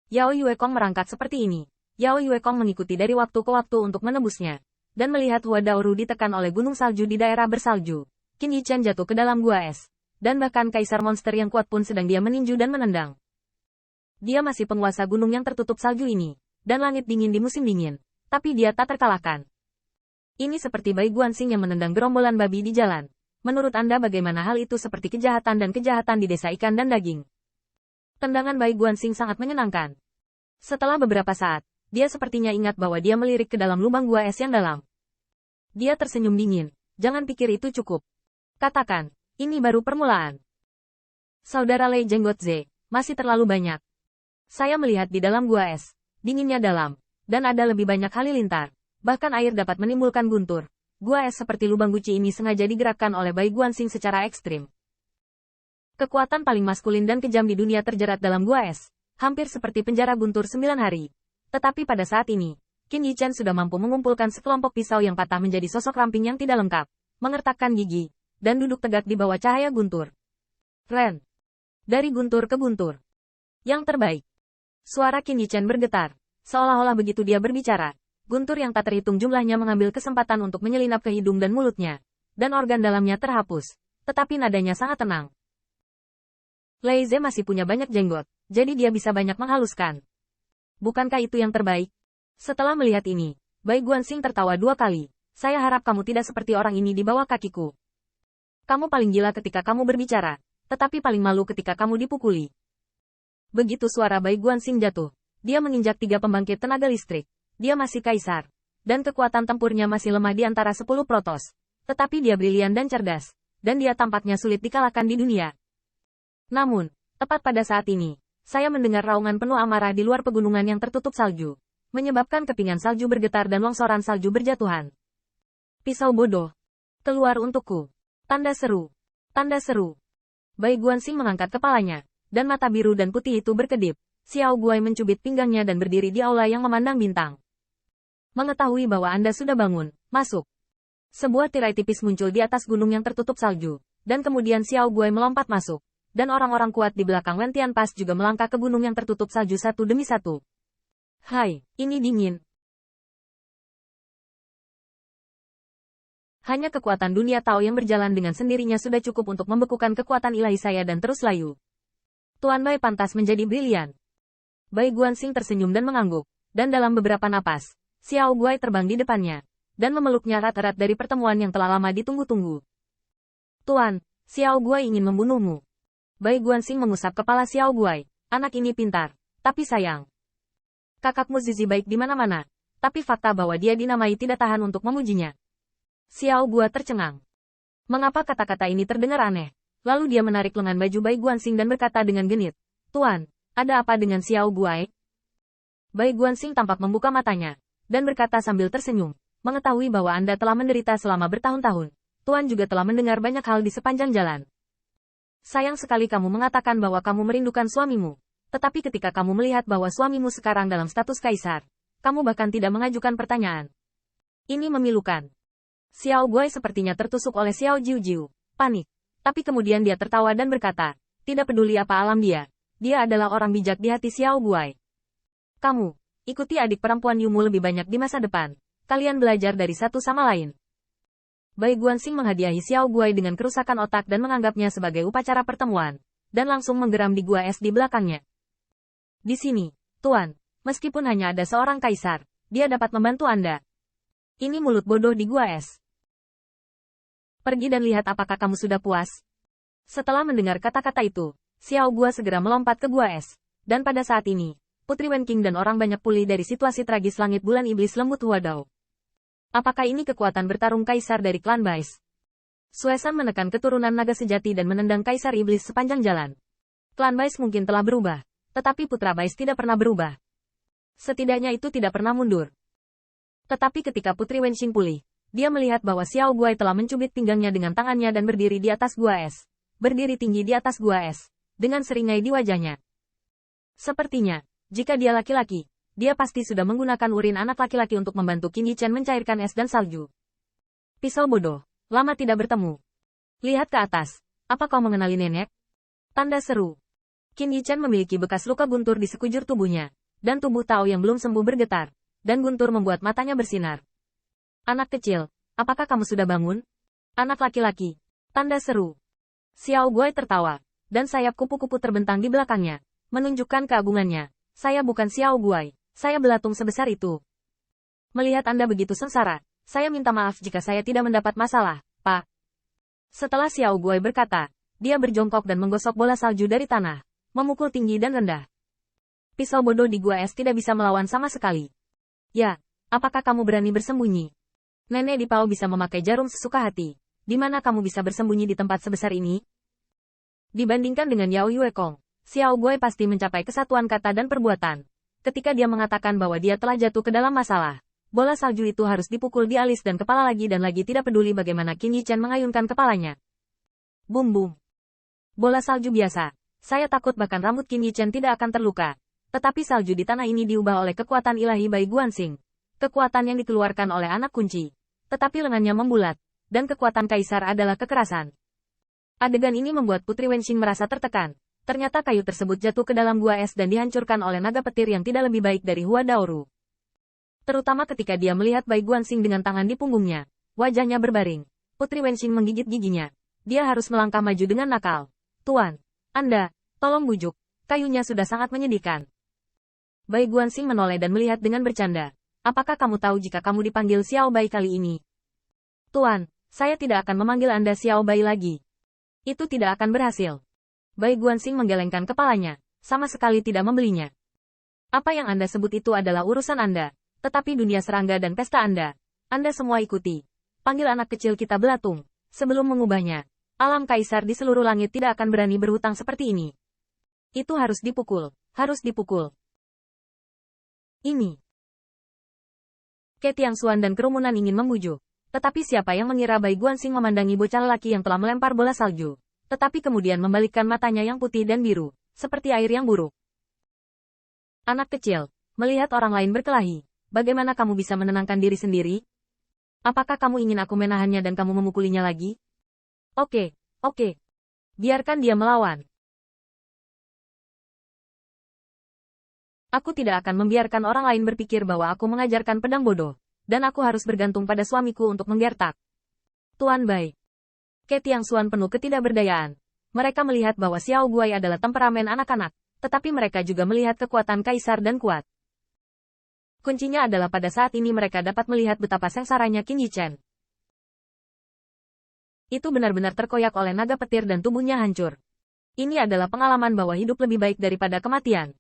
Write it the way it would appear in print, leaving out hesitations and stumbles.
Yao Yuekong merangkak seperti ini. Yao Yuekong mengikuti dari waktu ke waktu untuk menembusnya. Dan melihat Hua Daoru ditekan oleh gunung salju di daerah bersalju. Qin Yichen jatuh ke dalam gua es. Dan bahkan kaisar monster yang kuat pun sedang dia meninju dan menendang. Dia masih penguasa gunung yang tertutup salju ini. Dan langit dingin di musim dingin. Tapi dia tak terkalahkan. Ini seperti Bai Guanxing yang menendang gerombolan babi di jalan. Menurut Anda bagaimana hal itu seperti kejahatan dan kejahatan di desa ikan dan daging? Tendangan Bai Guanxing sangat menyenangkan. Setelah beberapa saat, dia sepertinya ingat bahwa dia melirik ke dalam lubang gua es yang dalam. Dia tersenyum dingin. Jangan pikir itu cukup. Katakan, ini baru permulaan. Saudara Lei Jenggotze, masih terlalu banyak. Saya melihat di dalam gua es. Dinginnya dalam. Dan ada lebih banyak halilintar. Bahkan air dapat menimbulkan guntur. Gua es seperti lubang guci ini sengaja digerakkan oleh Bai Guanxing secara ekstrim. Kekuatan paling maskulin dan kejam di dunia terjerat dalam gua es. Hampir seperti penjara guntur 9 hari. Tetapi pada saat ini, Qin Yichen sudah mampu mengumpulkan sekelompok pisau yang patah menjadi sosok ramping yang tidak lengkap. Mengertakkan gigi. Dan duduk tegak di bawah cahaya guntur. Ren. Dari guntur ke guntur. Yang terbaik. Suara Qin Yichen bergetar. Seolah-olah begitu dia berbicara. Guntur yang tak terhitung jumlahnya mengambil kesempatan untuk menyelinap ke hidung dan mulutnya. Dan organ dalamnya terhapus. Tetapi nadanya sangat tenang. Lei Ze masih punya banyak jenggot. Jadi dia bisa banyak menghaluskan. Bukankah itu yang terbaik? Setelah melihat ini, Bai Guanxing tertawa 2 kali. Saya harap kamu tidak seperti orang ini di bawah kakiku. Kamu paling gila ketika kamu berbicara. Tetapi paling malu ketika kamu dipukuli. Begitu suara Bai Guanxing jatuh. Dia menginjak 3 pembangkit tenaga listrik. Dia masih kaisar. Dan kekuatan tempurnya masih lemah di antara 10 protos. Tetapi dia brilian dan cerdas. Dan dia tampaknya sulit dikalahkan di dunia. Namun, tepat pada saat ini, saya mendengar raungan penuh amarah di luar pegunungan yang tertutup salju. Menyebabkan kepingan salju bergetar dan longsoran salju berjatuhan. Pisau bodoh. Keluar untukku. Tanda seru. Tanda seru. Bai Guanxing mengangkat kepalanya. Dan mata biru dan putih itu berkedip. Xiao Guai mencubit pinggangnya dan berdiri di aula yang memandang bintang. Mengetahui bahwa Anda sudah bangun, masuk. Sebuah tirai tipis muncul di atas gunung yang tertutup salju. Dan kemudian Xiao Guai melompat masuk. Dan orang-orang kuat di belakang Wen Tianpas juga melangkah ke gunung yang tertutup salju satu demi satu. Hai, ini dingin. Hanya kekuatan dunia Tao yang berjalan dengan sendirinya sudah cukup untuk membekukan kekuatan ilahi saya dan terus layu. Tuan Bai pantas menjadi brilian. Bai Guanxing tersenyum dan mengangguk. Dan dalam beberapa napas, Xiao Guai terbang di depannya. Dan memeluknya erat-erat dari pertemuan yang telah lama ditunggu-tunggu. Tuan, Xiao Guai ingin membunuhmu. Bai Guanxing mengusap kepala Xiao Guai. Anak ini pintar. Tapi sayang. Kakakmu Zizi baik di mana-mana. Tapi fakta bahwa dia dinamai tidak tahan untuk memujinya. Xiao Guai tercengang. Mengapa kata-kata ini terdengar aneh? Lalu dia menarik lengan baju Bai Guanxing dan berkata dengan genit. Tuan, ada apa dengan Xiao Guai? Bai Guanxing tampak membuka matanya. Dan berkata sambil tersenyum. Mengetahui bahwa Anda telah menderita selama bertahun-tahun. Tuan juga telah mendengar banyak hal di sepanjang jalan. Sayang sekali kamu mengatakan bahwa kamu merindukan suamimu. Tetapi ketika kamu melihat bahwa suamimu sekarang dalam status kaisar, kamu bahkan tidak mengajukan pertanyaan. Ini memilukan. Xiao Guai sepertinya tertusuk oleh Xiao Jiu-Jiu. Panik. Tapi kemudian dia tertawa dan berkata, tidak peduli apa alam dia. Dia adalah orang bijak di hati Xiao Guai. Kamu, ikuti adik perempuan Yumu lebih banyak di masa depan. Kalian belajar dari satu sama lain. Bai Guanxing menghadiahi Xiao Guai dengan kerusakan otak dan menganggapnya sebagai upacara pertemuan. Dan langsung menggeram di gua es di belakangnya. Di sini, Tuan, meskipun hanya ada seorang kaisar, dia dapat membantu Anda. Ini mulut bodoh di gua es. Pergi dan lihat apakah kamu sudah puas. Setelah mendengar kata-kata itu, Xiao Guai segera melompat ke gua es. Dan pada saat ini, Putri Wen Qing dan orang banyak pulih dari situasi tragis langit bulan iblis lembut Hua Dao. Apakah ini kekuatan bertarung kaisar dari klan Bais? Suesan menekan keturunan naga sejati dan menendang kaisar iblis sepanjang jalan. Klan Bais mungkin telah berubah, tetapi putra Bais tidak pernah berubah. Setidaknya itu tidak pernah mundur. Tetapi ketika Putri Wen Qing pulih, dia melihat bahwa Xiao Guai telah mencubit pinggangnya dengan tangannya dan berdiri di atas gua es. Berdiri tinggi di atas gua es, dengan seringai di wajahnya. Sepertinya, jika dia laki-laki, dia pasti sudah menggunakan urin anak laki-laki untuk membantu Qin Yichen mencairkan es dan salju. Pisau bodoh, lama tidak bertemu. Lihat ke atas, apa kau mengenali nenek? Tanda seru. Qin Yichen memiliki bekas luka guntur di sekujur tubuhnya, dan tubuh Tao yang belum sembuh bergetar, dan guntur membuat matanya bersinar. Anak kecil, apakah kamu sudah bangun? Anak laki-laki. Tanda seru. Xiao Guai tertawa, dan sayap kupu-kupu terbentang di belakangnya, menunjukkan keagungannya. Saya bukan Xiao Guai, saya belatung sebesar itu. Melihat Anda begitu sengsara, saya minta maaf jika saya tidak mendapat masalah, Pak. Setelah Xiao Guai berkata, dia berjongkok dan menggosok bola salju dari tanah, memukul tinggi dan rendah. Pisau bodoh di gua es tidak bisa melawan sama sekali. Ya, apakah kamu berani bersembunyi? Nenek di Pao bisa memakai jarum sesuka hati. Di mana kamu bisa bersembunyi di tempat sebesar ini? Dibandingkan dengan Yao Yuekong, Xiao Guai pasti mencapai kesatuan kata dan perbuatan. Ketika dia mengatakan bahwa dia telah jatuh ke dalam masalah, bola salju itu harus dipukul di alis dan kepala lagi dan lagi, tidak peduli bagaimana Qin Yichen mengayunkan kepalanya. Bum bum. Bola salju biasa. Saya takut bahkan rambut Qin Yichen tidak akan terluka. Tetapi salju di tanah ini diubah oleh kekuatan ilahi Bai Guanxing. Kekuatan yang dikeluarkan oleh anak kunci. Tetapi lengannya membulat. Dan kekuatan kaisar adalah kekerasan. Adegan ini membuat Putri Wenxing merasa tertekan. Ternyata kayu tersebut jatuh ke dalam gua es dan dihancurkan oleh naga petir yang tidak lebih baik dari Hua Daoru. Terutama ketika dia melihat Bai Guanxing dengan tangan di punggungnya. Wajahnya berbaring. Putri Wenxing menggigit giginya. Dia harus melangkah maju dengan nakal. Tuan, Anda, tolong bujuk. Kayunya sudah sangat menyedihkan. Bai Guanxing menoleh dan melihat dengan bercanda. Apakah kamu tahu jika kamu dipanggil Xiao Bai kali ini? Tuan, saya tidak akan memanggil Anda Xiao Bai lagi. Itu tidak akan berhasil. Bai Guanxing menggelengkan kepalanya, sama sekali tidak membelinya. Apa yang Anda sebut itu adalah urusan Anda, tetapi dunia serangga dan pesta Anda semua ikuti. Panggil anak kecil kita belatung, sebelum mengubahnya. Alam kaisar di seluruh langit tidak akan berani berhutang seperti ini. Itu harus dipukul, harus dipukul. Ini. Ke Tiangxuan dan kerumunan ingin membujuk. Tetapi siapa yang mengira Bai Guanxing memandangi bocah lelaki yang telah melempar bola salju. Tetapi kemudian membalikkan matanya yang putih dan biru, seperti air yang buruk. Anak kecil, melihat orang lain berkelahi, bagaimana kamu bisa menenangkan diri sendiri? Apakah kamu ingin aku menahannya dan kamu memukulinya lagi? Oke. Biarkan dia melawan. Aku tidak akan membiarkan orang lain berpikir bahwa aku mengajarkan pedang bodoh, dan aku harus bergantung pada suamiku untuk menggertak. Tuan Bai. Ke Tiangxuan penuh ketidakberdayaan. Mereka melihat bahwa Xiao Guai adalah temperamen anak-anak, tetapi mereka juga melihat kekuatan kaisar dan kuat. Kuncinya adalah pada saat ini mereka dapat melihat betapa sengsaranya Qin Yichen. Itu benar-benar terkoyak oleh naga petir dan tubuhnya hancur. Ini adalah pengalaman bahwa hidup lebih baik daripada kematian.